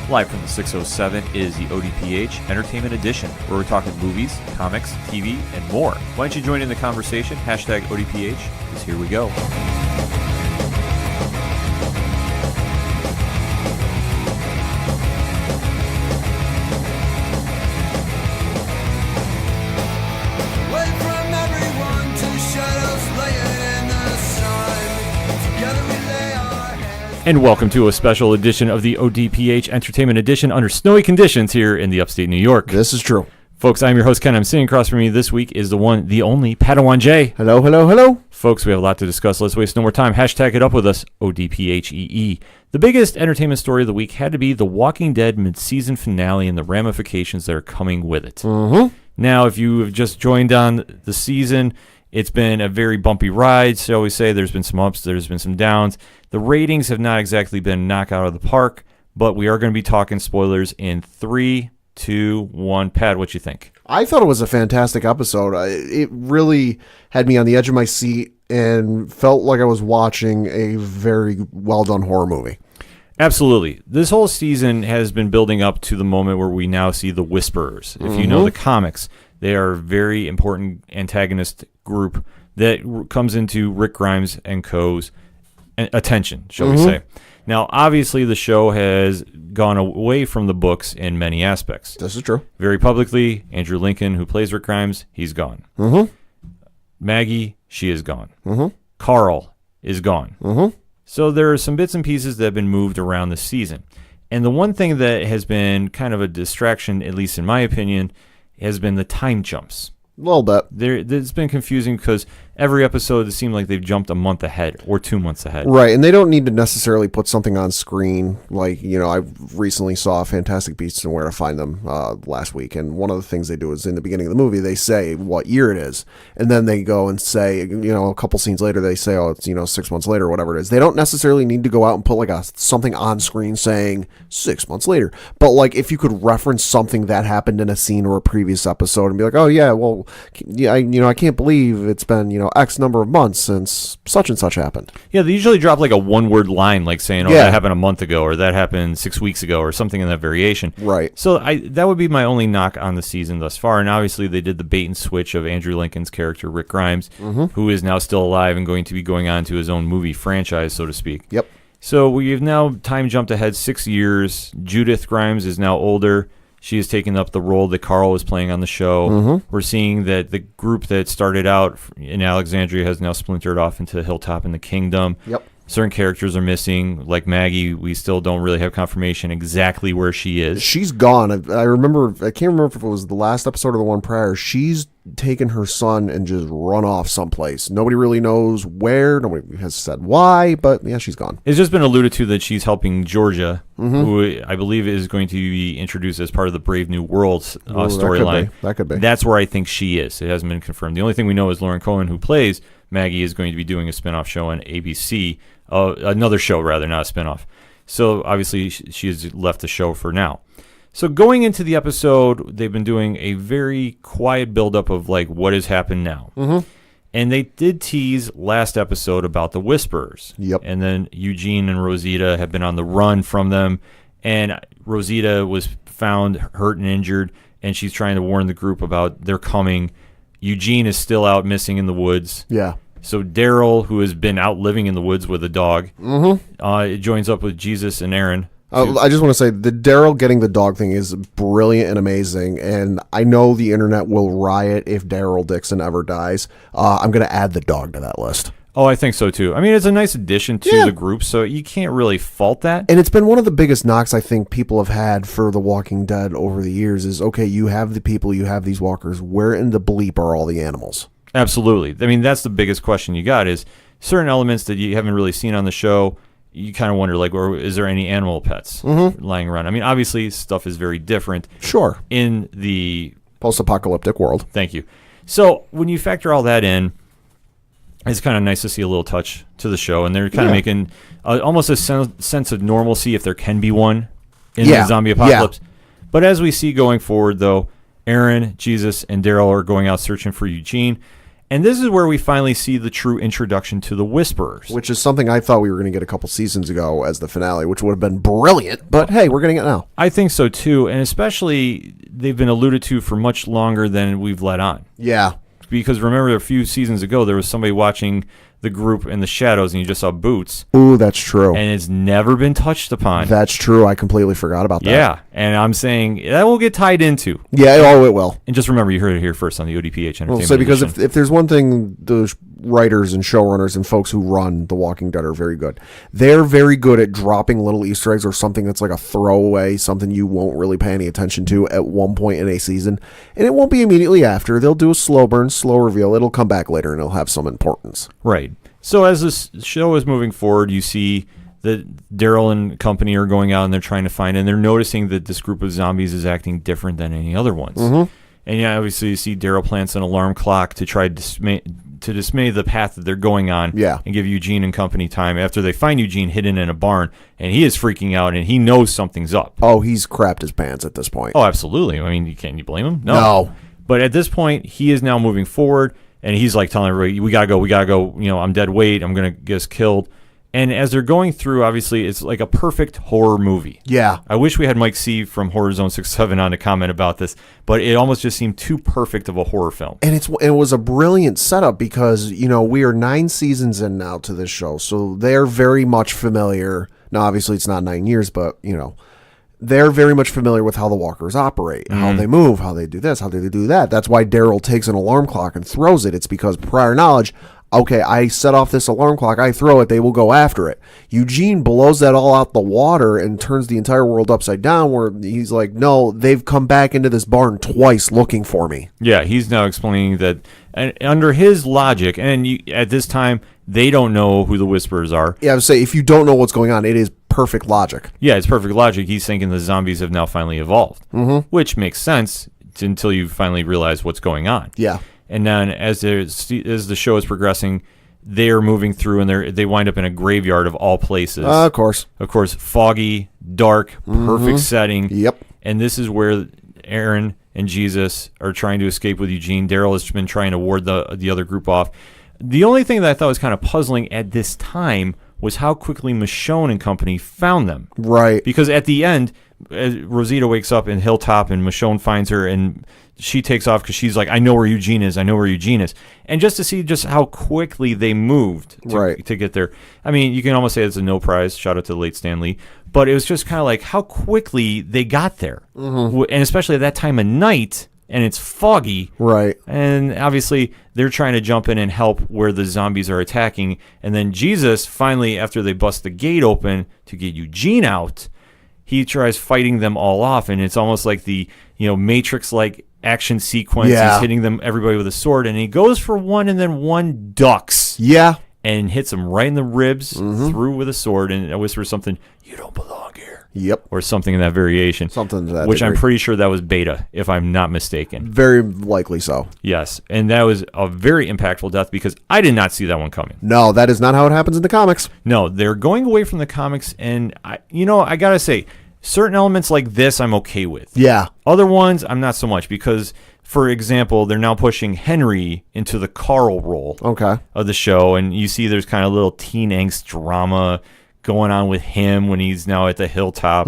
Live from the 607 is the ODPH Entertainment Edition, where we're talking movies, comics, TV, and more. Why don't you join in the conversation? Hashtag ODPH, because here we go. And welcome to a special edition of the ODPH Entertainment Edition under snowy conditions here in the upstate New York. This is true. Folks, I'm your host, Ken. I'm sitting across from me this week is the one, the only, Padawan J. Hello, hello, hello. Folks, we have a lot to discuss. Let's waste no more time. Hashtag it up with us, ODPHEE. The biggest entertainment story of the week had to be the Walking Dead mid-season finale and the ramifications that are coming with it. Mm-hmm. Now, if you have just joined on the season, it's been a very bumpy ride, shall we say. There's been some ups, there's been some downs. The ratings have not exactly been knocked out of the park, but we are going to be talking spoilers in 3, 2, 1. Pat, what you think? I thought it was a fantastic episode. It really had me on the edge of my seat and felt like I was watching a very well-done horror movie. Absolutely. This whole season has been building up to the moment where we now see the Whisperers. If you know the comics, they are a very important antagonist group that comes into Rick Grimes and co.'s attention, shall we say. Now, obviously, the show has gone away from the books in many aspects. This is true. Very publicly, Andrew Lincoln, who plays Rick Grimes, he's gone. Maggie, she is gone. Carl is gone. So there are some bits and pieces that have been moved around this season. And the one thing that has been kind of a distraction, at least in my opinion, has been the time jumps. A little bit. It's been confusing because every episode it seemed like they've jumped a month ahead or 2 months ahead. Right, and they don't need to necessarily put something on screen. Like, I recently saw Fantastic Beasts and Where to Find Them last week, and one of the things they do is in the beginning of the movie, they say what year it is, and then they go and say, a couple scenes later, they say, oh, it's, 6 months later, or whatever it is. They don't necessarily need to go out and put something on screen saying 6 months later, but if you could reference something that happened in a scene or a previous episode and be like, oh yeah, well, yeah, I can't believe it's been, X number of months since such and such happened. Yeah, they usually drop a one-word line saying, that happened a month ago, or that happened 6 weeks ago, or something in that variation. Right. So that would be my only knock on the season thus far. And obviously they did the bait and switch of Andrew Lincoln's character, Rick Grimes, who is now still alive and going to be going on to his own movie franchise, so to speak. Yep. So we've now time jumped ahead 6 years. Judith Grimes is now older. She has taken up the role that Carl was playing on the show. We're seeing that the group that started out in Alexandria has now splintered off into Hilltop and the Kingdom. Yep. Certain characters are missing, like Maggie. We still don't really have confirmation exactly where she is. She's gone. I can't remember if it was the last episode or the one prior. She's taken her son and just run off someplace. Nobody really knows where. Nobody has said why, but yeah, she's gone. It's just been alluded to that she's helping Georgia, who I believe is going to be introduced as part of the Brave New World storyline. That could be. That's where I think she is. It hasn't been confirmed. The only thing we know is Lauren Cohen, who plays Maggie, is going to be doing a spinoff show on ABC. Another show, rather, not a spinoff. So obviously she has left the show for now. So going into the episode, they've been doing a very quiet buildup of what has happened now. And they did tease last episode about the Whisperers. Yep. And then Eugene and Rosita have been on the run from them. And Rosita was found hurt and injured, and she's trying to warn the group about their coming. Eugene is still out missing in the woods. Yeah. So Daryl, who has been out living in the woods with a dog, joins up with Jesus and Aaron. I just want to say the Daryl getting the dog thing is brilliant and amazing, and I know the internet will riot if Daryl Dixon ever dies. I'm going to add the dog to that list. Oh, I think so too. I mean, it's a nice addition to the group, so you can't really fault that. And it's been one of the biggest knocks I think people have had for The Walking Dead over the years is, okay, you have the people, you have these walkers, where in the bleep are all the animals? Absolutely. I mean, that's the biggest question you got is certain elements that you haven't really seen on the show. You kind of wonder, is there any animal pets lying around? I mean, obviously, stuff is very different. Sure. In the post-apocalyptic world. Thank you. So when you factor all that in, it's kind of nice to see a little touch to the show, and they're kind of making almost a sense of normalcy, if there can be one, in the zombie apocalypse. But as we see going forward, though, Aaron, Jesus, and Daryl are going out searching for Eugene. And this is where we finally see the true introduction to the Whisperers. Which is something I thought we were going to get a couple seasons ago as the finale, which would have been brilliant. But hey, we're getting it now. I think so too, and especially they've been alluded to for much longer than we've let on. Yeah. Because remember, a few seasons ago, there was somebody watching the group in the shadows, and you just saw boots. Ooh, that's true. And it's never been touched upon. That's true. I completely forgot about that. Yeah, and I'm saying that will get tied into. Yeah, oh, it will. And just remember, you heard it here first on the ODPH Entertainment Well, so because Edition. if there's one thing the writers and showrunners and folks who run The Walking Dead are very good. They're very good at dropping little Easter eggs or something that's like a throwaway, something you won't really pay any attention to at one point in a season. And it won't be immediately after. They'll do a slow burn, slow reveal. It'll come back later and it'll have some importance. Right. So as this show is moving forward, you see that Daryl and company are going out and they're trying to find, and they're noticing that this group of zombies is acting different than any other ones. Mm-hmm. And yeah, obviously you see Daryl plants an alarm clock to try to dismay the path that they're going on. Yeah. And give Eugene and company time after they find Eugene hidden in a barn, and he is freaking out and he knows something's up. Oh, he's crapped his pants at this point. Oh, absolutely. I mean, can you blame him? No. But at this point, he is now moving forward, and he's like telling everybody, we gotta go. You know, I'm dead weight. I'm gonna get us killed. And as they're going through, obviously, it's like a perfect horror movie. Yeah. I wish we had Mike C. from Horror Zone 67 on to comment about this, but it almost just seemed too perfect of a horror film. And it was a brilliant setup because, you know, we are 9 seasons in now to this show, so they're very much familiar. Now, obviously, it's not 9 years, but, you know, they're very much familiar with how the walkers operate, how they move, how they do this, how they do that. That's why Daryl takes an alarm clock and throws it. It's because prior knowledge, okay, I set off this alarm clock, I throw it, they will go after it. Eugene blows that all out the water and turns the entire world upside down, where he's like, no, they've come back into this barn twice looking for me. Yeah, he's now explaining that under his logic, and at this time, they don't know who the Whisperers are. Yeah, I would say if you don't know what's going on, it is perfect logic. Yeah, it's perfect logic. He's thinking the zombies have now finally evolved, which makes sense until you finally realize what's going on. Yeah. And then as the show is progressing, they are moving through, and they wind up in a graveyard of all places. Of course. Of course, foggy, dark, perfect setting. Yep. And this is where Aaron and Jesus are trying to escape with Eugene. Daryl has been trying to ward the other group off. The only thing that I thought was kind of puzzling at this time was how quickly Michonne and company found them. Right. Because at the end, Rosita wakes up in Hilltop, and Michonne finds her, and she takes off because she's like, I know where Eugene is. And just to see just how quickly they moved to get there. I mean, you can almost say it's a no prize. Shout out to the late Stan Lee. But it was just kind of like how quickly they got there. And especially at that time of night, and it's foggy. Right. And obviously, they're trying to jump in and help where the zombies are attacking. And then Jesus, finally, after they bust the gate open to get Eugene out, he tries fighting them all off. And it's almost like the, Matrix-like action sequence. Yeah. He's hitting everybody with a sword. And he goes for one, and then one ducks. Yeah. And hits him right in the ribs, through with a sword. And whispers something, you don't belong here. Yep. Or something in that variation. Something to that Which degree. I'm pretty sure that was Beta, if I'm not mistaken. Very likely so. Yes, and that was a very impactful death because I did not see that one coming. No, that is not how it happens in the comics. No, they're going away from the comics, and I gotta say, certain elements like this I'm okay with. Yeah. Other ones I'm not so much because, for example, they're now pushing Henry into the Carl role of the show, and you see there's kind of little teen angst drama going on with him when he's now at the Hilltop.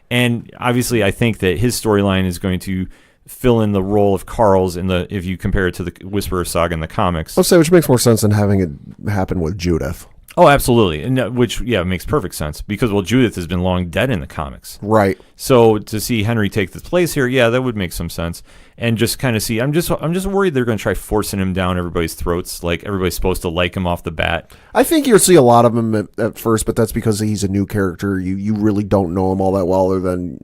And obviously I think that his storyline is going to fill in the role of Carl's if you compare it to the Whisperer saga in the comics. Let's say, which makes more sense than having it happen with Judith. Oh, absolutely. And which makes perfect sense because Judith has been long dead in the comics. Right. So to see Henry take the place here, that would make some sense. And just kind of see, I'm just worried they're going to try forcing him down everybody's throats, like everybody's supposed to like him off the bat. I think you'll see a lot of him at first, but that's because he's a new character. You really don't know him all that well, other than,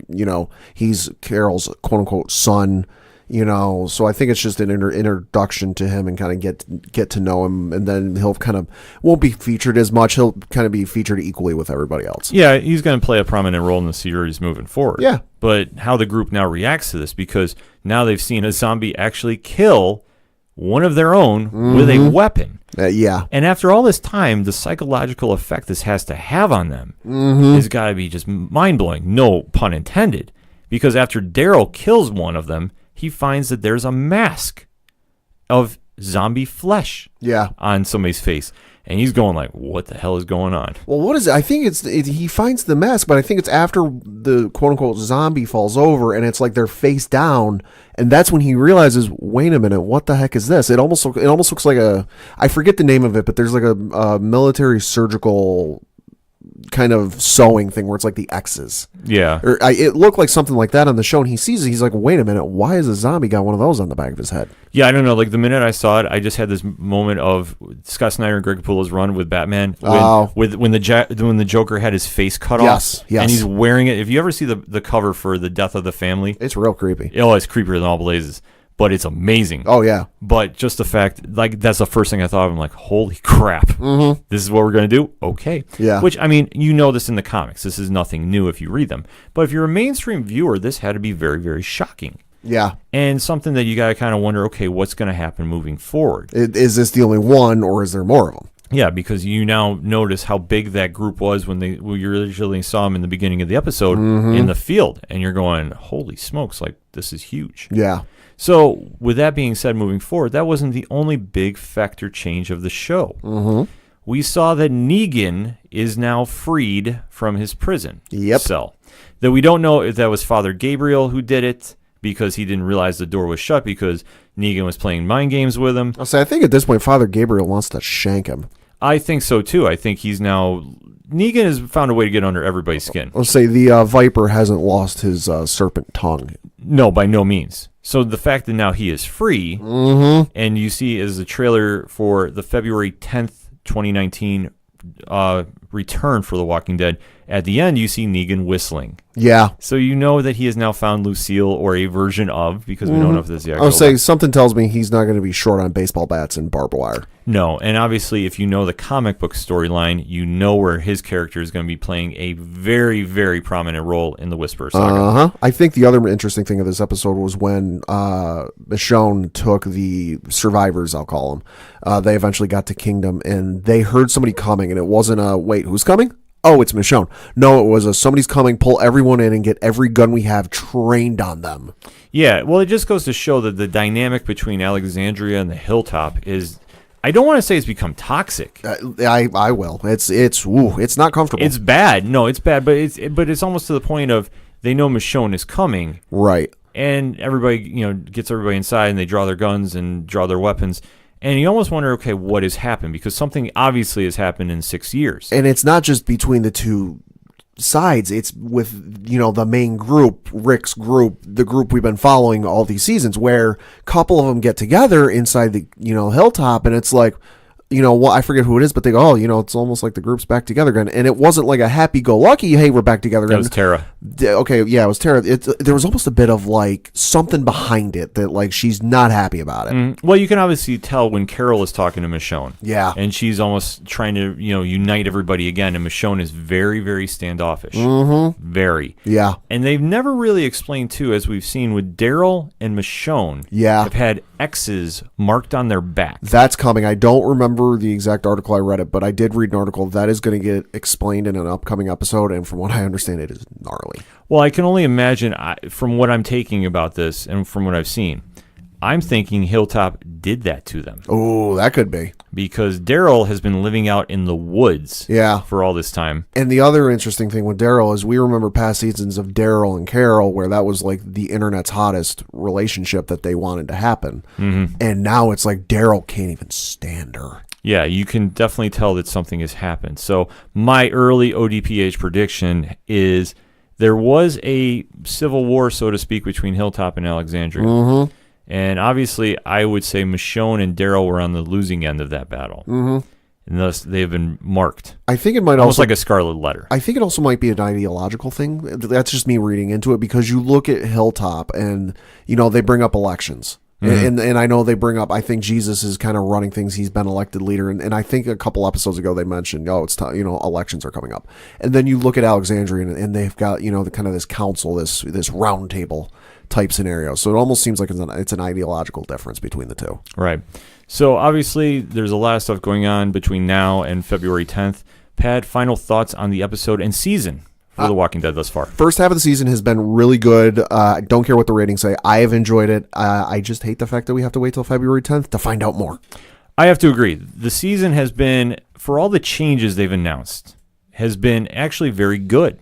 he's Carol's quote unquote son. So I think it's just an introduction to him and kind of get to know him, and then he'll kind of won't be featured as much. He'll kind of be featured equally with everybody else. Yeah, he's going to play a prominent role in the series moving forward. Yeah. But how the group now reacts to this, because now they've seen a zombie actually kill one of their own with a weapon. Yeah. And after all this time, the psychological effect this has to have on them has got to be just mind-blowing. No pun intended. Because after Daryl kills one of them, he finds that there's a mask of zombie flesh Yeah. on somebody's face. And he's going like, what the hell is going on? Well, what is it? I think he finds the mask, but I think it's after the quote unquote zombie falls over and it's like they're face down. And that's when he realizes, wait a minute, what the heck is this? It almost looks like I forget the name of it, but there's like a military surgical kind of sewing thing where it's like the X's. Yeah. It looked like something like that on the show, and he sees it. He's like, wait a minute, why has a zombie got one of those on the back of his head? Yeah, I don't know. Like the minute I saw it, I just had this moment of Scott Snyder and Greg Capullo's run with Batman when the Joker had his face cut off. Yes. And he's wearing it. If you ever see the cover for The Death of the Family, It's real creepy. oh, it's creepier than all blazes. But it's amazing. Oh, yeah. But just the fact, like, that's the first thing I thought of. I'm like, holy crap. Mm-hmm. This is what we're going to do? Okay. Yeah. Which, I mean, you know this in the comics. This is nothing new if you read them. But if you're a mainstream viewer, this had to be very, very shocking. Yeah. And something that you got to kind of wonder, okay, what's going to happen moving forward? Is this the only one, or is there more of them? Yeah, because you now notice how big that group was when you originally saw them in the beginning of the episode in the field. And you're going, holy smokes, like, this is huge. Yeah. So, with that being said, moving forward, that wasn't the only big factor change of the show. Mm-hmm. We saw that Negan is now freed from his prison cell. That we don't know if that was Father Gabriel who did it because he didn't realize the door was shut because Negan was playing mind games with him. I'll say, I think at this point, Father Gabriel wants to shank him. I think so, too. I think Negan has found a way to get under everybody's skin. I'll say the Viper hasn't lost his serpent tongue. No, by no means. So the fact that now he is free, and you see as the trailer for the February 10th, 2019 return for The Walking Dead, at the end you see Negan whistling. Yeah. So you know that he has now found Lucille, or a version of, because we don't know if this is the actual. I'll say something tells me he's not going to be short on baseball bats and barbed wire. No, and obviously if you know the comic book storyline, you know where his character is going to be playing a very, very prominent role in the Whisperer saga. I think the other interesting thing of this episode was when Michonne took the survivors, I'll call them. They eventually got to Kingdom, and they heard somebody coming, and it wasn't wait, who's coming? Oh, it's Michonne. No, it was somebody's coming, pull everyone in and get every gun we have trained on them. Yeah, well, it just goes to show that the dynamic between Alexandria and the Hilltop is, I don't want to say it's become toxic. I will. It's not comfortable. It's bad. No, it's bad, but it's almost to the point of they know Michonne is coming. Right. And everybody, gets everybody inside and they draw their guns and draw their weapons. And you almost wonder, okay, what has happened? Because something obviously has happened in 6 years. And it's not just between the two sides. It's with, the main group, Rick's group, the group we've been following all these seasons, where a couple of them get together inside the, Hilltop, and it's like, I forget who it is, but they go, it's almost like the group's back together again. And it wasn't like a happy-go-lucky, hey, we're back together again. It was Tara. Okay, yeah, it was Tara. There was almost a bit of, like, something behind it that, like, she's not happy about it. Well, you can obviously tell when Carol is talking to Michonne. Yeah. And she's almost trying to, unite everybody again, and Michonne is very, very standoffish. Very. Yeah. And they've never really explained, too, as we've seen with Daryl and Michonne, have had X's marked on their back. That's coming. I don't remember the exact article I read it, but I did read an article that is going to get explained in an upcoming episode, and from what I understand, it is gnarly. Well, I can only imagine, from what I'm taking about this and from what I've seen, I'm thinking Hilltop did that to them. Oh, that could be. Because Daryl has been living out in the woods for all this time. And the other interesting thing with Daryl is we remember past seasons of Daryl and Carol where that was like the internet's hottest relationship that they wanted to happen. Mm-hmm. And now it's like Daryl can't even stand her. Yeah, you can definitely tell that something has happened. So my early ODPH prediction is there was a civil war, so to speak, between Hilltop and Alexandria. Mm-hmm. And obviously, I would say Michonne and Daryl were on the losing end of that battle. Mm-hmm. And thus, they have been marked. I think it might almost also, like a scarlet letter. I think it also might be an ideological thing. That's just me reading into it, because you look at Hilltop and, they bring up elections. Mm-hmm. And I know they bring up, I think Jesus is kind of running things. He's been elected leader. And I think a couple episodes ago they mentioned, it's time, elections are coming up. And then you look at Alexandria and they've got, the kind of this council, this round table type scenario. So it almost seems like it's an ideological difference between the two. Right. So obviously there's a lot of stuff going on between now and February 10th. Pat, final thoughts on the episode and season for The Walking Dead thus far. First half of the season has been really good. I don't care what the ratings say. I have enjoyed it. I just hate the fact that we have to wait till February 10th to find out more. I have to agree. The season has been, for all the changes they've announced, has been actually very good.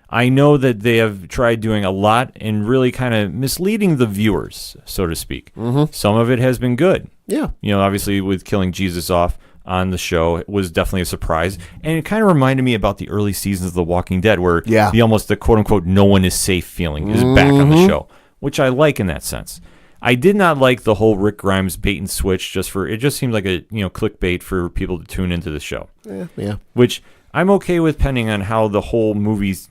I know that they have tried doing a lot and really kind of misleading the viewers, so to speak. Mm-hmm. Some of it has been good. Yeah. Obviously with killing Jesus off on the show, it was definitely a surprise. And it kind of reminded me about the early seasons of The Walking Dead, where the quote-unquote no one is safe feeling is back on the show, which I like in that sense. I did not like the whole Rick Grimes bait and switch. It just seemed like a clickbait for people to tune into the show. Yeah. Which I'm okay with, depending on how the whole movie's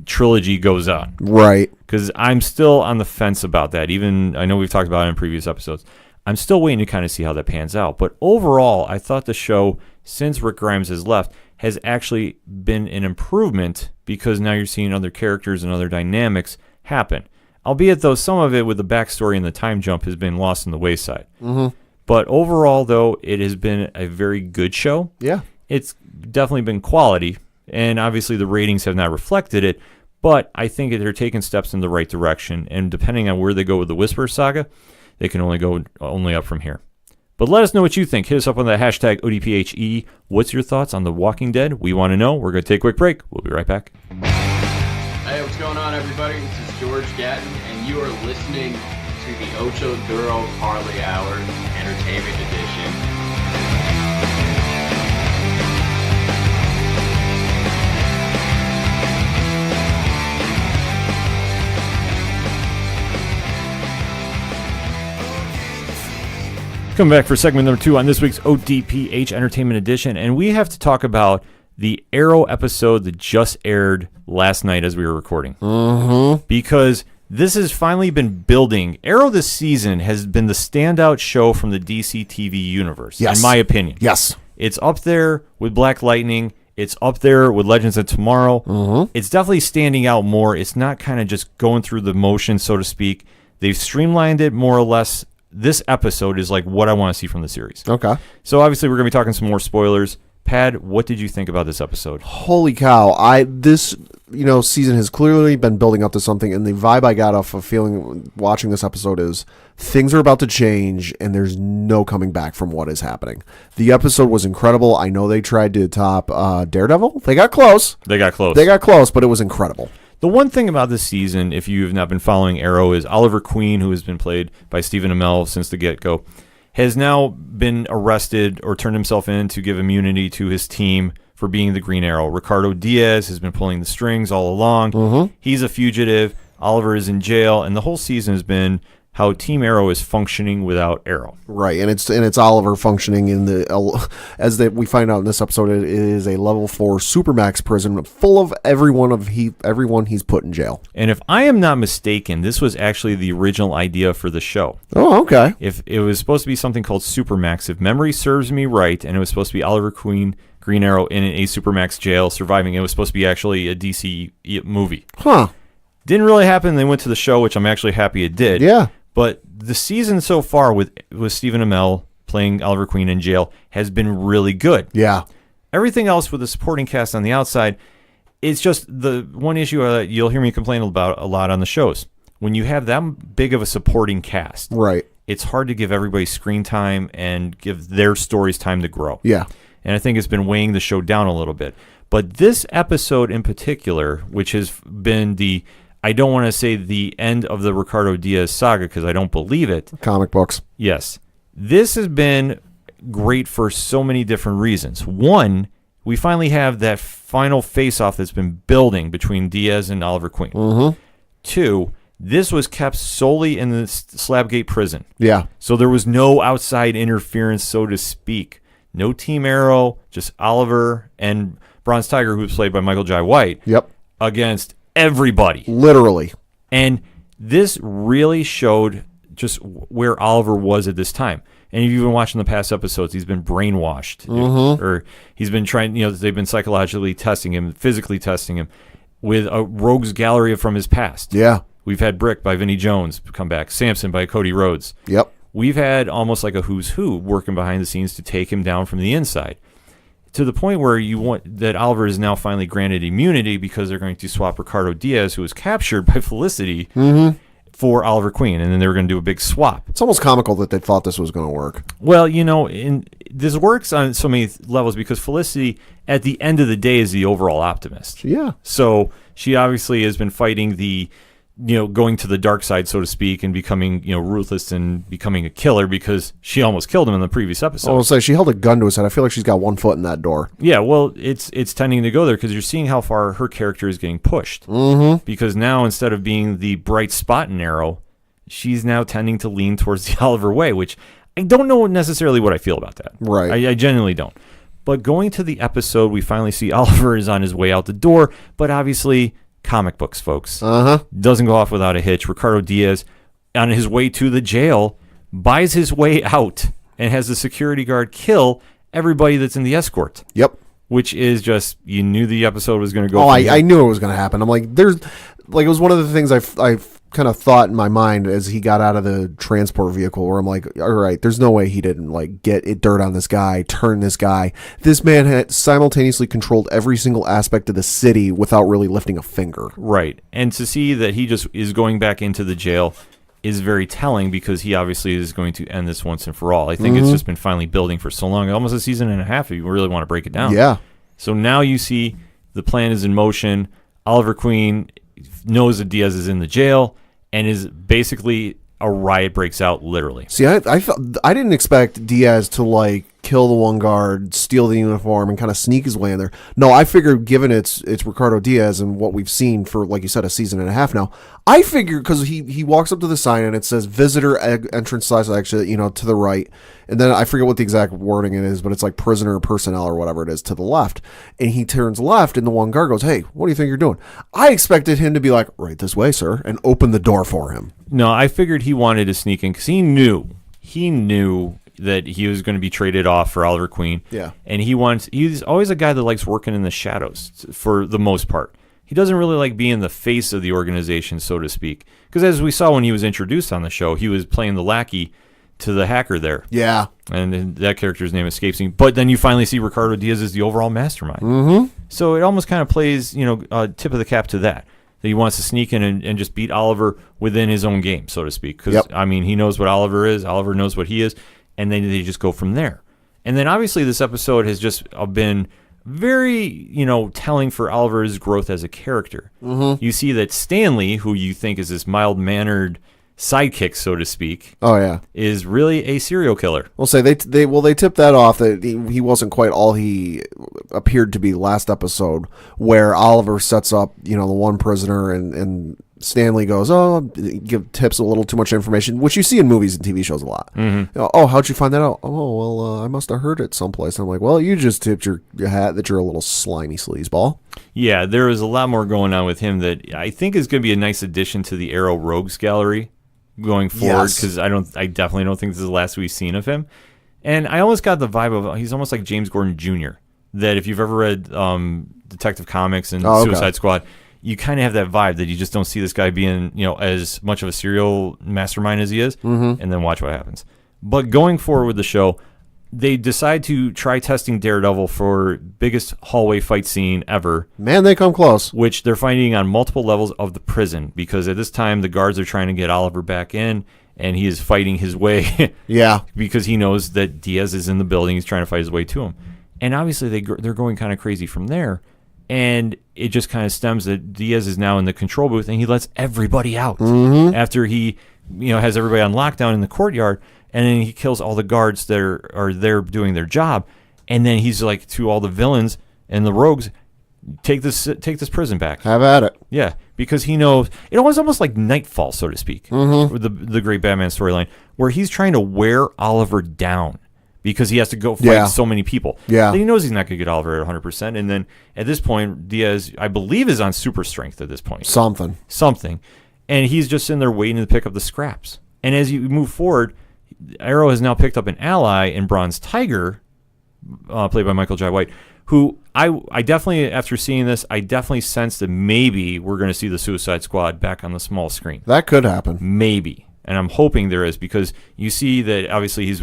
trilogy goes on. Right. Because I'm still on the fence about that. Even I know we've talked about it in previous episodes. I'm still waiting to kind of see how that pans out. But overall, I thought the show, since Rick Grimes has left, has actually been an improvement, because now you're seeing other characters and other dynamics happen. Albeit, though, some of it with the backstory and the time jump has been lost in the wayside. Mm-hmm. But overall, though, it has been a very good show. Yeah. It's definitely been quality, and obviously the ratings have not reflected it, but I think they're taking steps in the right direction, and depending on where they go with the Whisper saga, they can only go up from here. But let us know what you think. Hit us up on the hashtag ODPHEE. What's your thoughts on The Walking Dead? We want to know. We're going to take a quick break. We'll be right back. Hey, what's going on, everybody? This is George Gatton, and you are listening to the Ocho Duro Parlay Hour Entertainment Edition. Coming back for segment number 2 on this week's ODPH Entertainment Edition, and we have to talk about the Arrow episode that just aired last night as we were recording. Mm-hmm. Because this has finally been building. Arrow this season has been the standout show from the DC TV universe, in my opinion. Yes. It's up there with Black Lightning. It's up there with Legends of Tomorrow. Mm-hmm. It's definitely standing out more. It's not kind of just going through the motions, so to speak. They've streamlined it more or less. This episode is like what I want to see from the series. Okay. So obviously we're going to be talking some more spoilers. Pad, what did you think about this episode? Holy cow. This season has clearly been building up to something, and the vibe I got off of feeling watching this episode is things are about to change, and there's no coming back from what is happening. The episode was incredible. I know they tried to top Daredevil. They got close, but it was incredible. The one thing about this season, if you've not been following Arrow, is Oliver Queen, who has been played by Stephen Amell since the get-go, has now been arrested or turned himself in to give immunity to his team for being the Green Arrow. Ricardo Diaz has been pulling the strings all along. Mm-hmm. He's a fugitive. Oliver is in jail, and the whole season has been how Team Arrow is functioning without Arrow. Right, and it's Oliver functioning in we find out in this episode, it is a level 4 supermax prison full of everyone he's put in jail. And if I am not mistaken, this was actually the original idea for the show. Oh, okay. If it was supposed to be something called Supermax, if memory serves me right, and it was supposed to be Oliver Queen, Green Arrow in a supermax jail surviving, it was supposed to be actually a DC movie. Huh. Didn't really happen. They went to the show, which I'm actually happy it did. Yeah. But the season so far with Stephen Amell playing Oliver Queen in jail has been really good. Yeah. Everything else with the supporting cast on the outside, it's just the one issue you'll hear me complain about a lot on the shows. When you have that big of a supporting cast, right, it's hard to give everybody screen time and give their stories time to grow. Yeah. And I think it's been weighing the show down a little bit. But this episode in particular, which has been I don't want to say the end of the Ricardo Diaz saga because I don't believe it. Comic books. Yes. This has been great for so many different reasons. One, we finally have that final face-off that's been building between Diaz and Oliver Queen. Mm-hmm. Two, this was kept solely in the Slabgate prison. Yeah. So there was no outside interference, so to speak. No Team Arrow, just Oliver and Bronze Tiger, who was played by Michael Jai White. Yep. Against everybody. Literally. And this really showed just where Oliver was at this time. And if you've been watching the past episodes, he's been brainwashed. Mm-hmm. Or he's been trying, they've been psychologically testing him, physically testing him with a rogues gallery from his past. Yeah. We've had Brick by Vinnie Jones come back, Samson by Cody Rhodes. Yep. We've had almost like a who's who working behind the scenes to take him down from the inside. to the point where you want that Oliver is now finally granted immunity because they're going to swap Ricardo Diaz, who was captured by Felicity, for Oliver Queen, and then they were going to do a big swap. It's almost comical that they thought this was going to work. Well, this works on so many levels because Felicity, at the end of the day, is the overall optimist. Yeah. So she obviously has been fighting the, going to the dark side, so to speak, and becoming, ruthless and becoming a killer because she almost killed him in the previous episode. I will say she held a gun to his head. I feel like she's got one foot in that door. Yeah, well, it's tending to go there because you're seeing how far her character is getting pushed. Mm-hmm. Because now, instead of being the bright spot in Arrow, she's now tending to lean towards the Oliver way, which I don't know necessarily what I feel about that. Right. I genuinely don't. But going to the episode, we finally see Oliver is on his way out the door, but obviously comic books, folks. Doesn't go off without a hitch. Ricardo Diaz, on his way to the jail, buys his way out and has the security guard kill everybody that's in the escort. Yep. Which is just, you knew the episode was going to go. Oh, I knew it was going to happen. I'm like, it was one of the things I've kind of thought in my mind as he got out of the transport vehicle, where I'm like, all right, there's no way he didn't get it dirt on this guy, turn this guy. This man had simultaneously controlled every single aspect of the city without really lifting a finger. Right. And to see that he just is going back into the jail is very telling because he obviously is going to end this once and for all. I think it's just been finally building for so long, almost a season and a half if you really want to break it down. Yeah. So now you see the plan is in motion. Oliver Queen knows that Diaz is in the jail and is basically a riot breaks out literally. See, I didn't expect Diaz to kill the one guard, steal the uniform, and kind of sneak his way in there. No, I figured given it's Ricardo Diaz and what we've seen for, like you said, a season and a half now, I figured because he walks up to the sign and it says visitor entrance / exit, to the right. And then I forget what the exact wording it is, but it's like prisoner personnel or whatever it is to the left. And he turns left and the one guard goes, "Hey, what do you think you're doing?" I expected him to be like, "Right this way, sir," and open the door for him. No, I figured he wanted to sneak in because he knew that he was going to be traded off for Oliver Queen. Yeah. And he's always a guy that likes working in the shadows for the most part. He doesn't really like being the face of the organization, so to speak. Because as we saw when he was introduced on the show, he was playing the lackey to the hacker there. Yeah. And that character's name escapes me. But then you finally see Ricardo Diaz as the overall mastermind. Mm-hmm. So it almost kind of plays, tip of the cap to that he wants to sneak in and just beat Oliver within his own game, so to speak. Because, he knows what Oliver is. Oliver knows what he is. And then they just go from there. And then obviously this episode has just been very, telling for Oliver's growth as a character. Mm-hmm. You see that Stanley, who you think is this mild-mannered sidekick, so to speak, is really a serial killer. We'll say they tipped that off that he wasn't quite all he appeared to be last episode, where Oliver sets up, the one prisoner and Stanley goes, give tips a little too much information, which you see in movies and TV shows a lot. Mm-hmm. Oh, how'd you find that out? Oh, well, I must have heard it someplace. And I'm like, well, you just tipped your hat that you're a little slimy sleazeball. Yeah, there is a lot more going on with him that I think is going to be a nice addition to the Arrow Rogues gallery going forward, because I definitely don't think this is the last we've seen of him. And I almost got the vibe of he's almost like James Gordon Jr., that if you've ever read Detective Comics and Suicide Squad, you kind of have that vibe that you just don't see this guy being, as much of a serial mastermind as he is, and then watch what happens. But going forward with the show, they decide to try testing Daredevil for biggest hallway fight scene ever. Man, they come close. Which they're finding on multiple levels of the prison, because at this time the guards are trying to get Oliver back in, and he is fighting his way. Yeah. Because he knows that Diaz is in the building. He's trying to fight his way to him. And obviously they're going kind of crazy from there. And it just kind of stems that Diaz is now in the control booth, and he lets everybody out after he, has everybody on lockdown in the courtyard, and then he kills all the guards that are there doing their job, and then he's like to all the villains and the rogues, take this prison back. Have at it. Yeah, because he knows it was almost like Nightfall, so to speak, with the great Batman storyline, where he's trying to wear Oliver down, because he has to go fight so many people. Yeah. Then he knows he's not going to get Oliver at 100%. And then at this point, Diaz, I believe, is on super strength at this point. Something. And he's just sitting there waiting to pick up the scraps. And as you move forward, Arrow has now picked up an ally in Bronze Tiger, played by Michael Jai White, who I definitely, after seeing this, I definitely sense that maybe we're going to see the Suicide Squad back on the small screen. That could happen. Maybe. And I'm hoping there is, because you see that obviously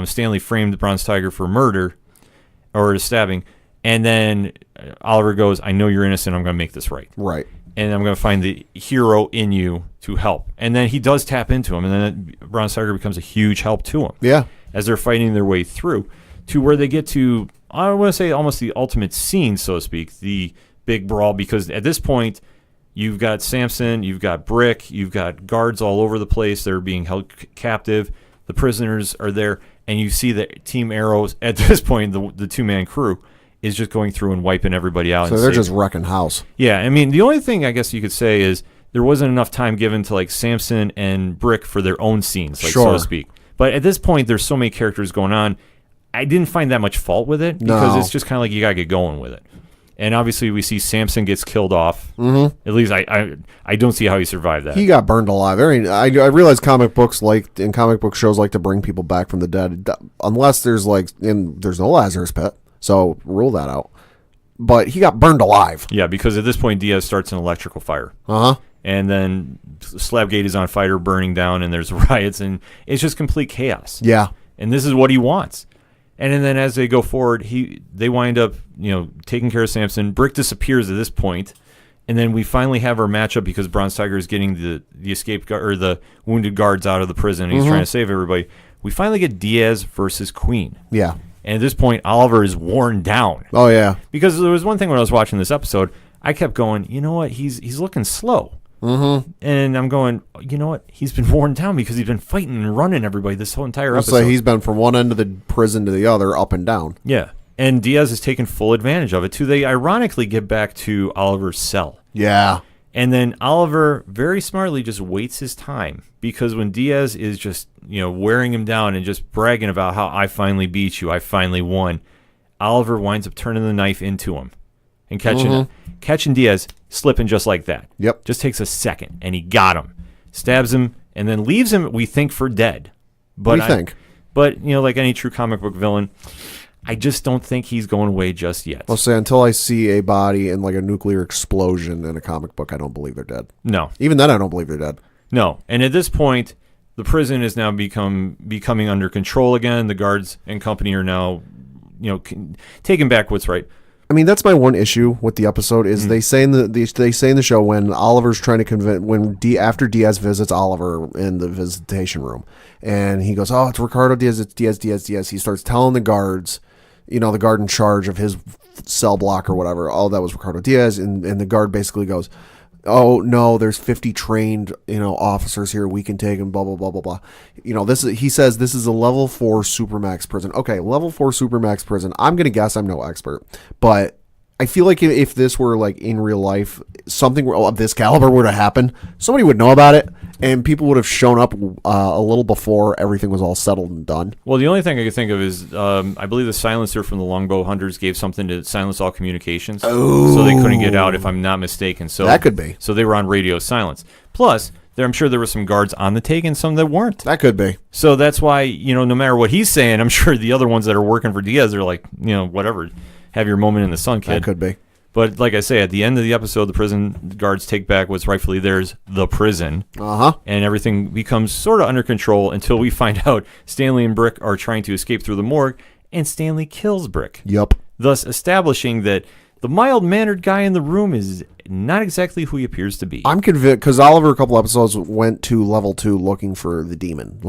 Stanley framed Bronze Tiger for murder, or a stabbing, and then Oliver goes, I know you're innocent, I'm going to make this right. Right. And I'm going to find the hero in you to help. And then he does tap into him, and then Bronze Tiger becomes a huge help to him. Yeah. As they're fighting their way through to where they get to, I want to say almost the ultimate scene, so to speak, the big brawl, because at this point, you've got Samson, you've got Brick, you've got guards all over the place. They're being held captive. The prisoners are there, and you see that Team Arrows, at this point, the two-man crew, is just going through and wiping everybody out. So they're just wrecking house. Yeah, I mean, the only thing I guess you could say is there wasn't enough time given to like Samson and Brick for their own scenes, like so to speak. But at this point, there's so many characters going on. I didn't find that much fault with it because it's just kind of like you got to get going with it. And obviously, we see Samson gets killed off. Mm-hmm. At least I don't see how he survived that. He got burned alive. I realize comic book shows like to bring people back from the dead, unless there's no Lazarus Pit. So rule that out. But he got burned alive. Yeah, because at this point, Diaz starts an electrical fire. Uh-huh. And then Slabgate is on fire, burning down, and there's riots, and it's just complete chaos. Yeah. And this is what he wants. And then as they go forward, they wind up, taking care of Samson. Brick disappears at this point, and then we finally have our matchup because Bronze Tiger is getting the escaped or the wounded guards out of the prison. And he's trying to save everybody. We finally get Diaz versus Queen. Yeah. And at this point, Oliver is worn down. Oh yeah. Because there was one thing when I was watching this episode, I kept going, you know what? He's looking slow. Mm-hmm. And I'm going, you know what? He's been worn down because he's been fighting and running everybody this whole entire episode. So he's been from one end of the prison to the other, up and down. Yeah. And Diaz has taken full advantage of it, too. They ironically get back to Oliver's cell. Yeah. And then Oliver very smartly just waits his time because when Diaz is just, wearing him down and just bragging about how I finally beat you, I finally won, Oliver winds up turning the knife into him and catching Diaz slipping just like that. Yep. Just takes a second, and he got him, stabs him, and then leaves him, we think, for dead. But But, like any true comic book villain, I just don't think he's going away just yet. I'll say until I see a body in like a nuclear explosion in a comic book, I don't believe they're dead. No. Even then, I don't believe they're dead. No. And at this point, the prison is now becoming under control again. The guards and company are now, taking back what's right. I mean, that's my one issue with the episode is they say in the show when Oliver's trying to convince after Diaz visits Oliver in the visitation room, and he goes, "Oh, it's Ricardo Diaz, it's Diaz." He starts telling the guards, the guard in charge of his cell block or whatever, "Oh, that was Ricardo Diaz," and the guard basically goes, "Oh no, there's 50 trained officers here. We can take him." Blah blah blah blah blah. He says this is a level 4 supermax prison. Okay, level 4 supermax prison. I'm gonna guess, I'm no expert, but I feel like if this were like in real life, something of this caliber were to happen, somebody would know about it, and people would have shown up a little before everything was all settled and done. Well, the only thing I could think of is I believe the silencer from the Longbow Hunters gave something to silence all communications, so they couldn't get out, if I'm not mistaken. So that could be. So they were on radio silence. Plus, I'm sure there were some guards on the take and some that weren't. That could be. So that's why, no matter what he's saying, I'm sure the other ones that are working for Diaz are like, whatever. Have your moment in the sun, kid. That could be. But like I say, at the end of the episode, the prison guards take back what's rightfully theirs, the prison. Uh-huh. And everything becomes sort of under control until we find out Stanley and Brick are trying to escape through the morgue, and Stanley kills Brick. Yup. Thus establishing that the mild-mannered guy in the room is not exactly who he appears to be. I'm convinced, because Oliver a couple episodes went to level 2 looking for the demon.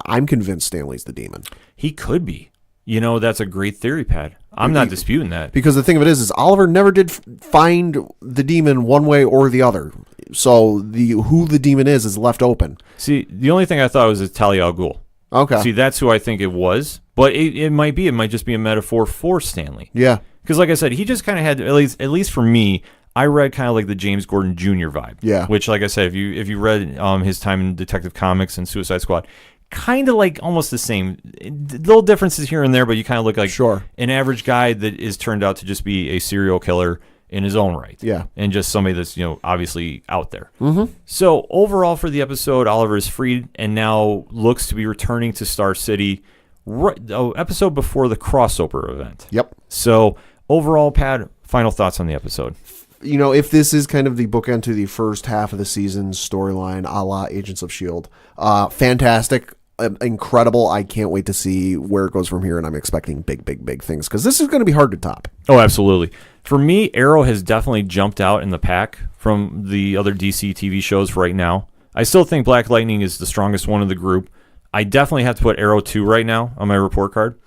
I'm convinced Stanley's the demon. He could be. That's a great theory, Pat. I'm not disputing that. Because the thing of it is Oliver never did find the demon one way or the other. So who the demon is left open. See, the only thing I thought was Talia al Ghul. Okay. See, that's who I think it was. But it might be. It might just be a metaphor for Stanley. Yeah. Because like I said, he just kind of had, at least for me, I read kind of like the James Gordon Jr. vibe. Yeah. Which, like I said, if you read his time in Detective Comics and Suicide Squad, kind of like almost the same. Little differences here and there, but you kind of look like an average guy that is turned out to just be a serial killer in his own right. Yeah. And just somebody that's, obviously out there. Mm-hmm. So overall for the episode, Oliver is freed and now looks to be returning to Star City, episode before the crossover event. Yep. So overall, Pat, final thoughts on the episode. If this is kind of the bookend to the first half of the season's storyline, a la Agents of S.H.I.E.L.D., fantastic. incredible. I can't wait to see where it goes from here, and I'm expecting big, big, big things because this is going to be hard to top. Oh, absolutely. For me, Arrow has definitely jumped out in the pack from the other DC TV shows right now. I still think Black Lightning is the strongest one of the group. I definitely have to put Arrow 2 right now on my report card.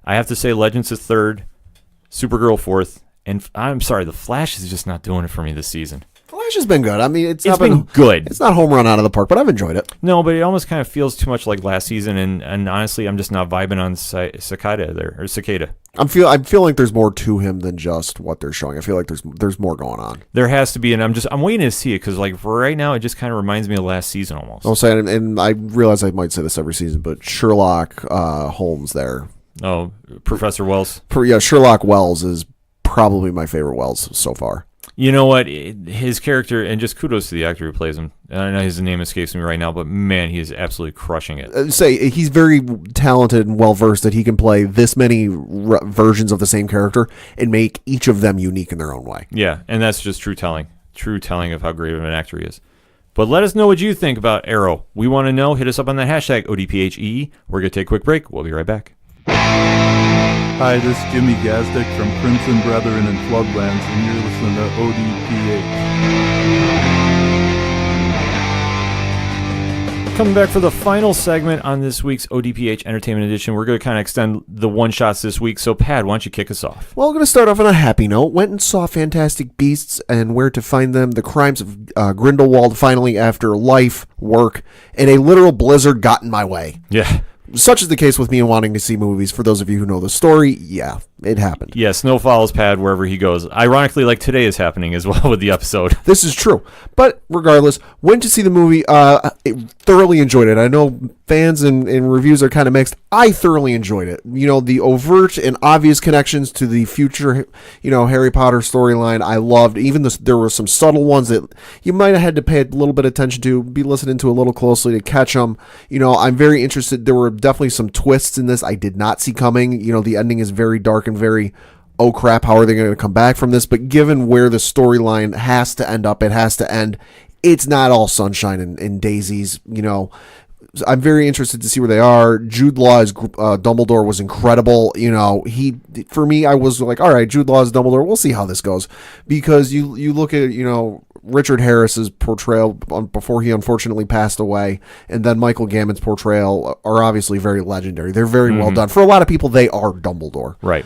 I have to say Legends is third, Supergirl fourth, and I'm sorry, The Flash is just not doing it for me this season. Flash has been good. I mean, it's not been good. It's not home run out of the park, but I've enjoyed it. No, but it almost kind of feels too much like last season, and honestly, I'm just not vibing on Cicada. I feel like there's more to him than just what they're showing. I feel like there's more going on. There has to be, and I'm waiting to see it because like for right now, it just kind of reminds me of last season almost. I'll say, and I realize I might say this every season, but Sherlock Holmes there. Oh, Professor Wells. Yeah, Sherlock Wells is probably my favorite Wells so far. You know what? His character, and just kudos to the actor who plays him. I know his name escapes me right now, but man, he is absolutely crushing it. He's very talented and well-versed that he can play this many versions of the same character and make each of them unique in their own way. Yeah, and that's just true telling of how great of an actor he is. But let us know what you think about Arrow. We want to know. Hit us up on that hashtag, ODPHEE. We're going to take a quick break. We'll be right back. Hi, this is Jimmy Gazdick from Crimson Brethren and Floodlands, and you're listening to ODPH. Coming back for the final segment on this week's ODPH Entertainment Edition. We're going to kind of extend the one-shots this week. So, Pad, why don't you kick us off? Well, I'm going to start off on a happy note. Went and saw Fantastic Beasts and Where to Find Them, The Crimes of Grindelwald, finally after life, work, and a literal blizzard got in my way. Yeah. Such is the case with me and wanting to see movies. For those of you who know the story, yeah, it happened. Yeah, snow follows Pad wherever he goes. Ironically, like today is happening as well with the episode. This is true. But regardless, went to see the movie. Thoroughly enjoyed it. I know fans and reviews are kind of mixed. I thoroughly enjoyed it. You know, the overt and obvious connections to the future, Harry Potter storyline, I loved. Even there were some subtle ones that you might have had to pay a little bit of attention to, be listening to a little closely to catch them. I'm very interested. There were definitely some twists in this I did not see coming. The ending is very dark and very, oh crap, how are they going to come back from this? But given where the storyline has to end up, it has to end. It's not all sunshine and daisies, I'm very interested to see where they are. Jude Law as Dumbledore was incredible. For me, I was like, all right, Jude Law as Dumbledore. We'll see how this goes, because you look at Richard Harris's portrayal before he unfortunately passed away, and then Michael Gammon's portrayal are obviously very legendary. They're very well done. For a lot of people, they are Dumbledore, right?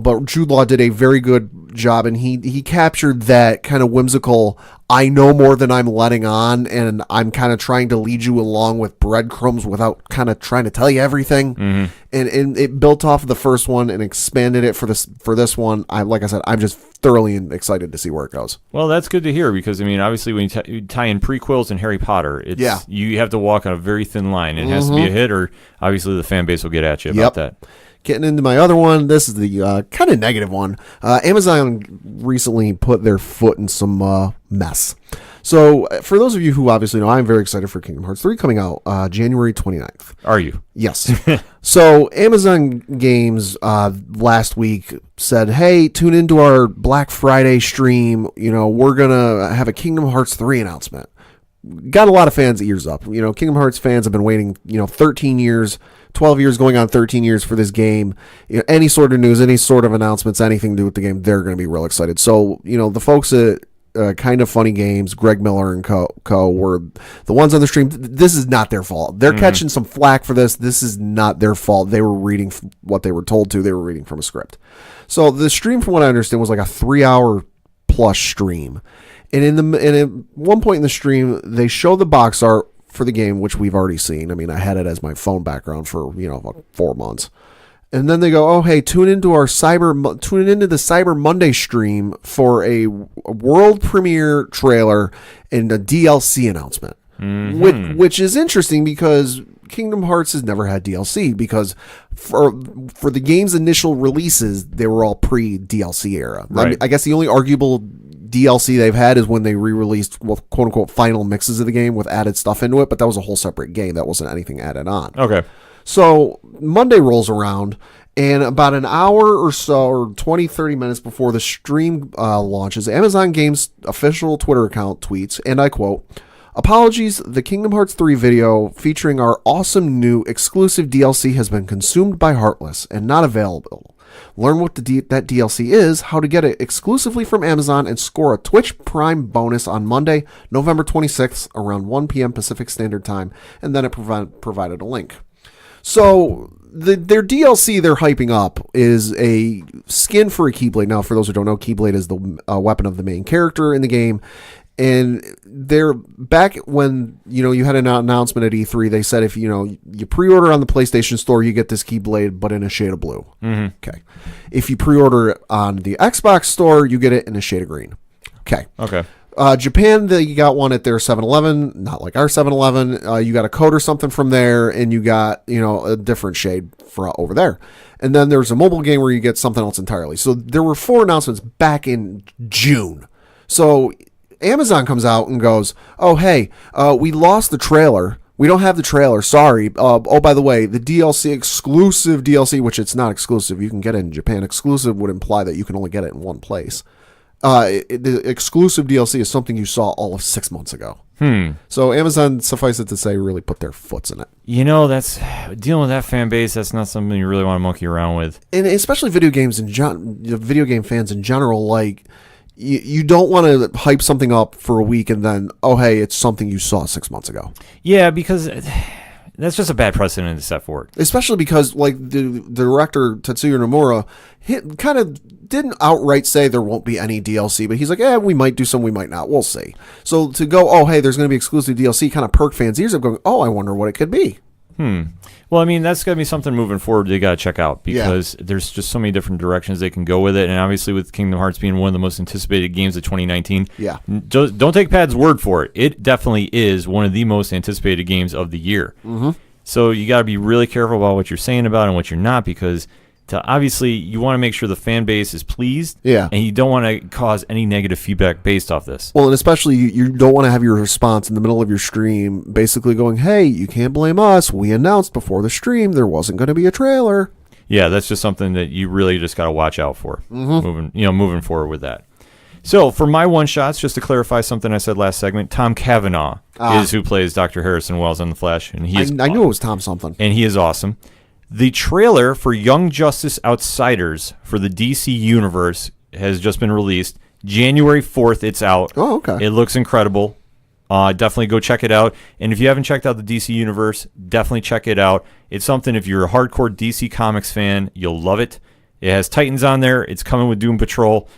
But Jude Law did a very good job, and he captured that kind of whimsical, I know more than I'm letting on, and I'm kind of trying to lead you along with breadcrumbs without kind of trying to tell you everything. And it built off of the first one and expanded it for this one. Like I said, I'm just thoroughly excited to see where it goes. Well, that's good to hear, because obviously when you tie in prequels and Harry Potter, you have to walk on a very thin line. It has to be a hit, or obviously the fan base will get at you about that. Getting into my other one, this is the kind of negative one. Amazon recently put their foot in some mess. So for those of you who obviously know, I'm very excited for Kingdom Hearts 3 coming out January 29th. Are you? Yes. So Amazon Games last week said, hey, tune into our Black Friday stream. We're going to have a Kingdom Hearts 3 announcement. Got a lot of fans' ears up. Kingdom Hearts fans have been waiting, 13 years, 12 years, going on 13 years for this game. Any sort of news, any sort of announcements, anything to do with the game, they're going to be real excited. So, the folks at Kind of Funny Games, Greg Miller and co were the ones on the stream. This is not their fault. They're catching some flack for this. This is not their fault. They were reading what they were told to. They were reading from a script. So the stream, from what I understand, was like a 3-hour plus stream. And at one point in the stream, they show the box art for the game, which we've already seen. I had it as my phone background for about 4 months. And then they go, oh, hey, tune into the Cyber Monday stream for a world premiere trailer and a DLC announcement, which is interesting because Kingdom Hearts has never had DLC, because for the game's initial releases, they were all pre-DLC era. Right. I guess the only arguable DLC they've had is when they re-released, quote unquote, final mixes of the game with added stuff into it, but that was a whole separate game. That wasn't anything added on. Okay. So Monday rolls around, and about an hour or so, or 20, 30 minutes before the stream launches, Amazon Games' official Twitter account tweets, and I quote, Apologies, the Kingdom Hearts 3 video featuring our awesome new exclusive DLC has been consumed by Heartless and not available. Learn what that DLC is, how to get it exclusively from Amazon, and score a Twitch Prime bonus on Monday, November 26th, around 1 p.m. Pacific Standard Time, and then it provided a link. So, their DLC they're hyping up is a skin for a Keyblade. Now, for those who don't know, Keyblade is the weapon of the main character in the game. And they're back when, you had an announcement at E3, they said if, you pre-order on the PlayStation Store, you get this Keyblade, but in a shade of blue. Mm-hmm. Okay. If you pre-order it on the Xbox Store, you get it in a shade of green. Okay. Japan, you got one at their 7-Eleven, not like our 7-Eleven. You got a code or something from there, and you got, a different shade for over there. And then there's a mobile game where you get something else entirely. So there were 4 announcements back in June. So Amazon comes out and goes, oh, hey, we lost the trailer. We don't have the trailer. Sorry. Oh, by the way, the DLC, exclusive DLC, which it's not exclusive. You can get it in Japan. Exclusive would imply that you can only get it in one place. The exclusive DLC is something you saw all of 6 months ago. So Amazon, suffice it to say, really put their foots in it. That's dealing with that fan base. That's not something you really want to monkey around with. And especially video game fans in general, like, you don't want to hype something up for a week and then, oh, hey, it's something you saw 6 months ago. Yeah, because that's just a bad precedent to set forward. Especially because, like, the director, Tetsuya Nomura, kind of didn't outright say there won't be any DLC, but he's like, we might do some, we might not. We'll see. So to go, oh, hey, there's going to be exclusive DLC, kind of perk fans' ears up going, oh, I wonder what it could be. Well, that's going to be something moving forward they got to check out because there's just so many different directions they can go with it. And obviously with Kingdom Hearts being one of the most anticipated games of 2019, don't take Pad's word for it. It definitely is one of the most anticipated games of the year. Mm-hmm. So you got to be really careful about what you're saying about it and what you're not, because obviously you want to make sure the fan base is pleased, and you don't want to cause any negative feedback based off this. Well, and especially you don't want to have your response in the middle of your stream basically going, hey, you can't blame us. We announced before the stream there wasn't going to be a trailer. Yeah, that's just something that you really just got to watch out for moving forward with that. So for my one-shots, just to clarify something I said last segment, Tom Cavanaugh is who plays Dr. Harrison Wells on The Flash. And I knew it was Tom something. And he is awesome. The trailer for Young Justice Outsiders for the DC Universe has just been released. January 4th, it's out. Oh, okay. It looks incredible. Definitely go check it out. And if you haven't checked out the DC Universe, definitely check it out. It's something, if you're a hardcore DC Comics fan, you'll love it. It has Titans on there. It's coming with Doom Patrol.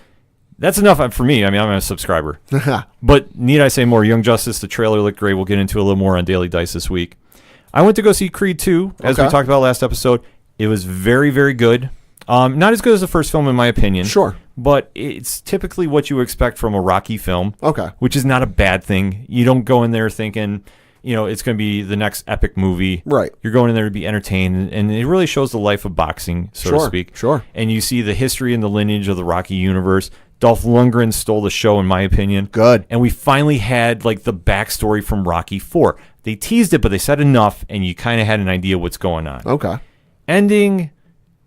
That's enough for me. I'm a subscriber. But need I say more? Young Justice, the trailer looked great. We'll get into a little more on Daily Dice this week. I went to go see Creed 2, as we talked about last episode. It was very, very good. Not as good as the first film, in my opinion. Sure. But it's typically what you expect from a Rocky film. Okay. Which is not a bad thing. You don't go in there thinking, it's going to be the next epic movie. Right. You're going in there to be entertained. And it really shows the life of boxing, so to speak. Sure. And you see the history and the lineage of the Rocky universe. Dolph Lundgren stole the show, in my opinion. Good. And we finally had, the backstory from Rocky 4. They teased it, but they said enough, and you kind of had an idea what's going on. Okay. Ending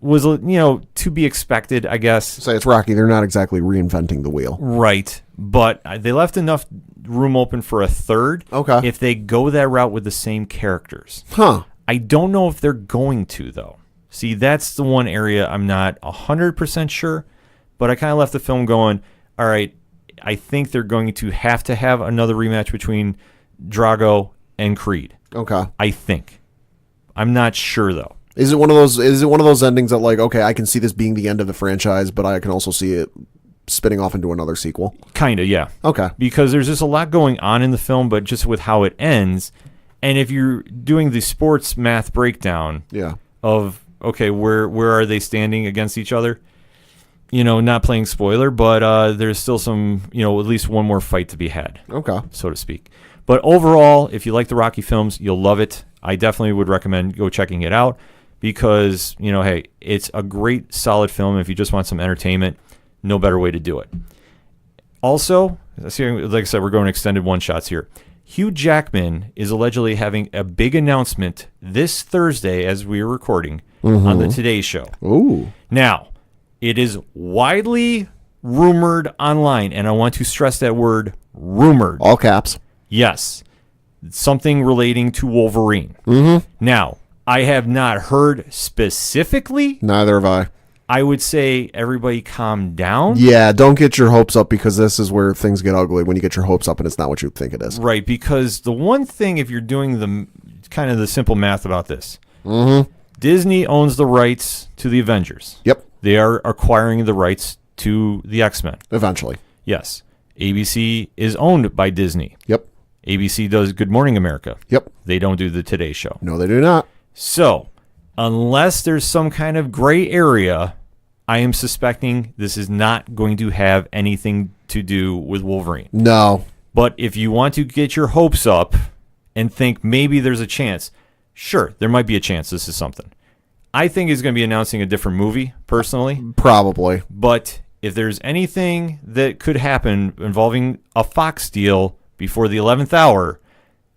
was, to be expected, I guess. Say it's Rocky. They're not exactly reinventing the wheel. Right. But they left enough room open for a third. Okay. If they go that route with the same characters. Huh. I don't know if they're going to, though. See, that's the one area I'm not 100% sure. But I kind of left the film going, all right, I think they're going to have another rematch between Drago and Creed. Okay. I think. I'm not sure, though. Is it one of those endings that, okay, I can see this being the end of the franchise, but I can also see it spinning off into another sequel? Kind of, yeah. Okay. Because there's just a lot going on in the film, but just with how it ends, and if you're doing the sports math breakdown of, okay, where are they standing against each other? Not playing spoiler, but there's still some, at least one more fight to be had. Okay. So to speak. But overall, if you like the Rocky films, you'll love it. I definitely would recommend go checking it out because, hey, it's a great, solid film. If you just want some entertainment, no better way to do it. Also, like I said, we're going extended one-shots here. Hugh Jackman is allegedly having a big announcement this Thursday as we are recording on the Today Show. Ooh. Now, it is widely rumored online, and I want to stress that word, rumored. All caps. Yes, something relating to Wolverine. Mm-hmm. Now, I have not heard specifically. Neither have I. I would say everybody calm down. Yeah, don't get your hopes up, because this is where things get ugly, when you get your hopes up and it's not what you think it is. Right, because the one thing, if you're doing the kind of the simple math about this, Disney owns the rights to the Avengers. Yep. They are acquiring the rights to the X-Men. Eventually. Yes. ABC is owned by Disney. Yep. ABC does Good Morning America. Yep. They don't do the Today Show. No, they do not. So, unless there's some kind of gray area, I am suspecting this is not going to have anything to do with Wolverine. No. But if you want to get your hopes up and think maybe there's a chance, sure, there might be a chance this is something. I think he's going to be announcing a different movie, personally. Probably. But if there's anything that could happen involving a Fox deal before the 11th hour,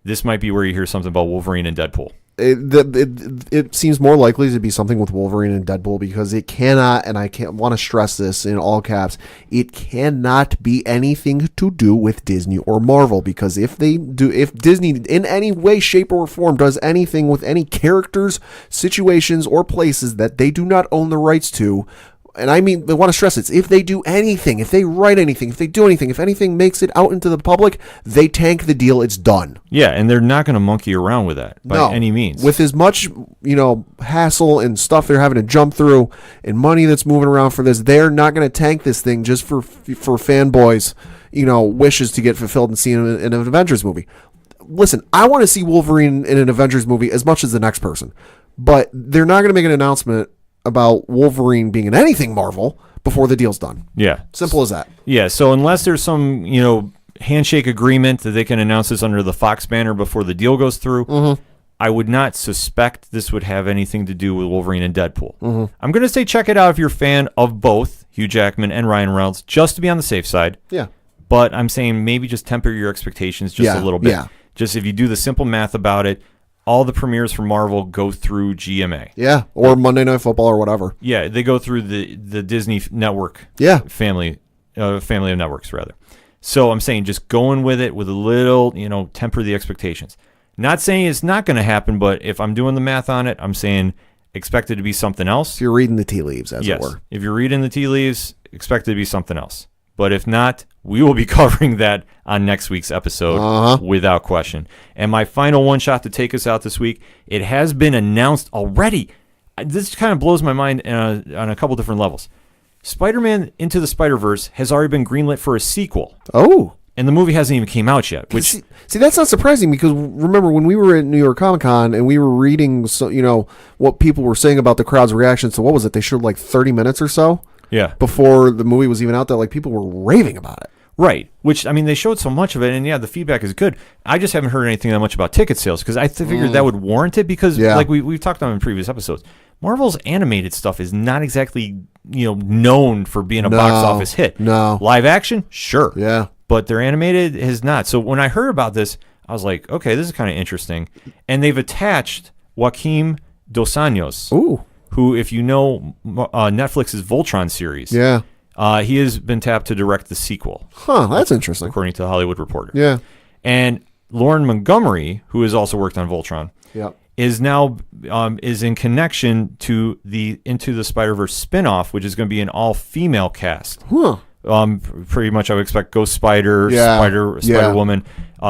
this might be where you hear something about Wolverine and Deadpool. It seems more likely to be something with Wolverine and Deadpool, because it cannot, and I can't want to stress this in all caps, it cannot be anything to do with Disney or Marvel, because if Disney in any way, shape, or form does anything with any characters, situations, or places that they do not own the rights to, and I mean, they want to stress it, if they do anything, if they write anything, if they do anything, if anything makes it out into the public, they tank the deal, it's done. Yeah, and they're not going to monkey around with that by any means. With as much, hassle and stuff they're having to jump through and money that's moving around for this, they're not going to tank this thing just for fanboys, wishes to get fulfilled and seen in an Avengers movie. Listen, I want to see Wolverine in an Avengers movie as much as the next person, but they're not going to make an announcement about Wolverine being in anything Marvel before the deal's done. Yeah. Simple as that. Yeah, so unless there's some, handshake agreement that they can announce this under the Fox banner before the deal goes through, I would not suspect this would have anything to do with Wolverine and Deadpool. I'm going to say check it out if you're a fan of both Hugh Jackman and Ryan Reynolds, just to be on the safe side. Yeah. But I'm saying maybe just temper your expectations just a little bit. Yeah. Just if you do the simple math about it, all the premieres for Marvel go through GMA. Yeah, or Monday Night Football or whatever. Yeah, they go through the Disney network. Yeah. Family of networks, rather. So I'm saying just going with it with a little, temper the expectations. Not saying it's not going to happen, but if I'm doing the math on it, I'm saying expect it to be something else. If you're reading the tea leaves, as it were. If you're reading the tea leaves, expect it to be something else. But if not, we will be covering that on next week's episode without question. And my final one shot to take us out this week, it has been announced already. This kind of blows my mind on a couple different levels. Spider-Man Into the Spider-Verse has already been greenlit for a sequel. Oh. And the movie hasn't even came out yet. Which see, that's not surprising, because remember when we were at New York Comic Con and we were reading, what people were saying about the crowd's reaction. So what was it? They showed like 30 minutes or so. Yeah. Before the movie was even out there, like people were raving about it. Right. Which, I mean, they showed so much of it, and yeah, the feedback is good. I just haven't heard anything that much about ticket sales, because I figured that would warrant it, because like we've talked about in previous episodes, Marvel's animated stuff is not exactly, known for being a box office hit. No. Live action? Sure. Yeah. But their animated has not. So when I heard about this, I was like, okay, this is kind of interesting. And they've attached Joaquim Dos Anjos. Ooh. Who, if you know Netflix's Voltron series, he has been tapped to direct the sequel. Huh, that's interesting. According to the Hollywood Reporter. Yeah. And Lauren Montgomery, who has also worked on Voltron, is now is in connection to the Into the Spider-Verse spinoff, which is going to be an all-female cast. Huh. Pretty much, I would expect Ghost Spider, Spider-Woman,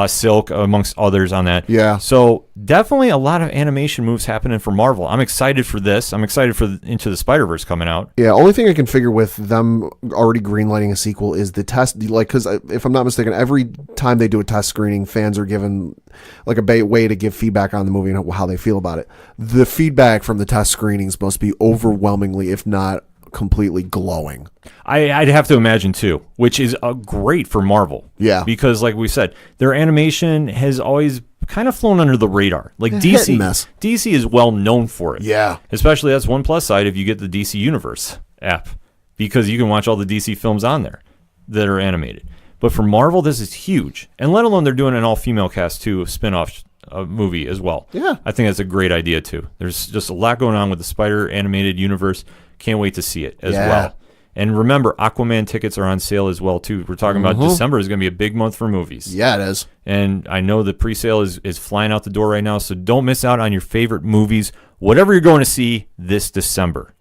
Silk, amongst others on that. Yeah. So definitely a lot of animation moves happening for Marvel. I'm excited for this. I'm excited for Into the Spider-Verse coming out. Yeah. Only thing I can figure with them already greenlighting a sequel is the test. Like, because if I'm not mistaken, every time they do a test screening, fans are given like a way to give feedback on the movie and how they feel about it. The feedback from the test screenings must be overwhelmingly, if not completely glowing. I'd have to imagine too, which is great for Marvel. Yeah. Because like we said, their animation has always kind of flown under the radar. Like DC is well known for it. Yeah. Especially that's one plus side if you get the DC Universe app, because you can watch all the DC films on there that are animated. But for Marvel, this is huge. And let alone they're doing an all-female cast too, a spin-off movie as well. Yeah. I think that's a great idea too. There's just a lot going on with the Spider animated universe. Can't wait to see it as well. And remember, Aquaman tickets are on sale as well, too. We're talking about December is going to be a big month for movies. Yeah, it is. And I know the pre-sale is flying out the door right now, so don't miss out on your favorite movies, whatever you're going to see this December.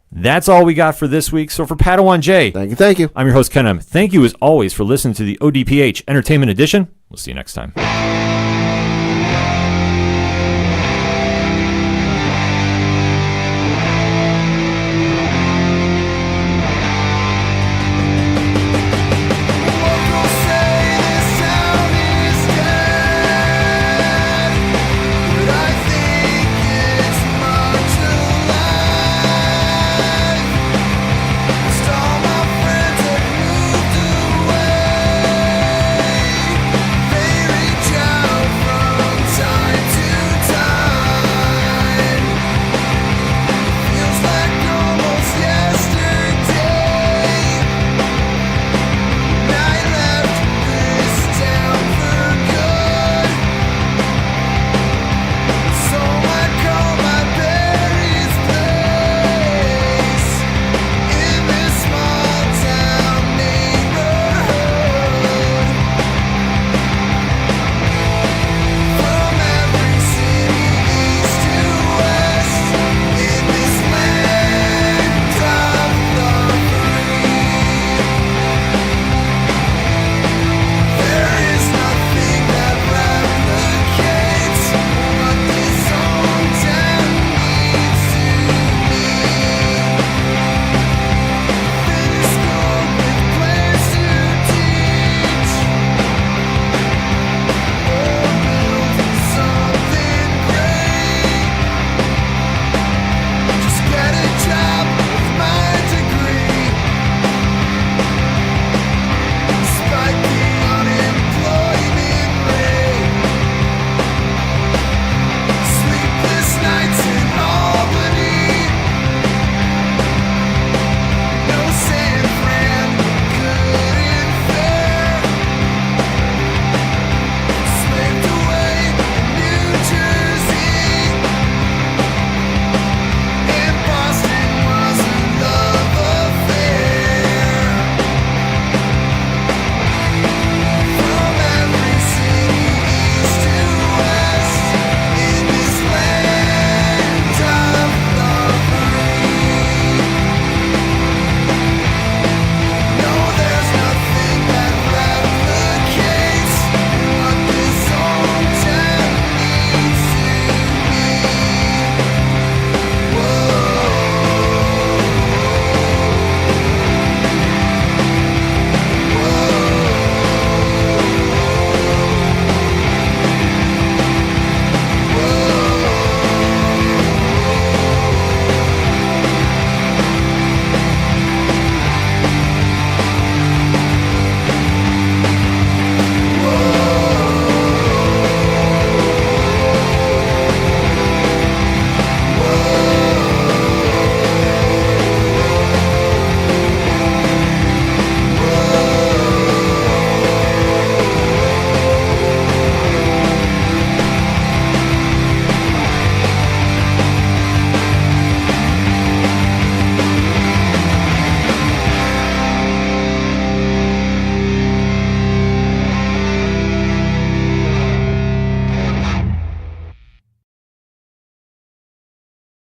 That's all we got for this week. So for Padawan J, Thank you. I'm your host, Ken M. Thank you, as always, for listening to the ODPH Entertainment Edition. We'll see you next time.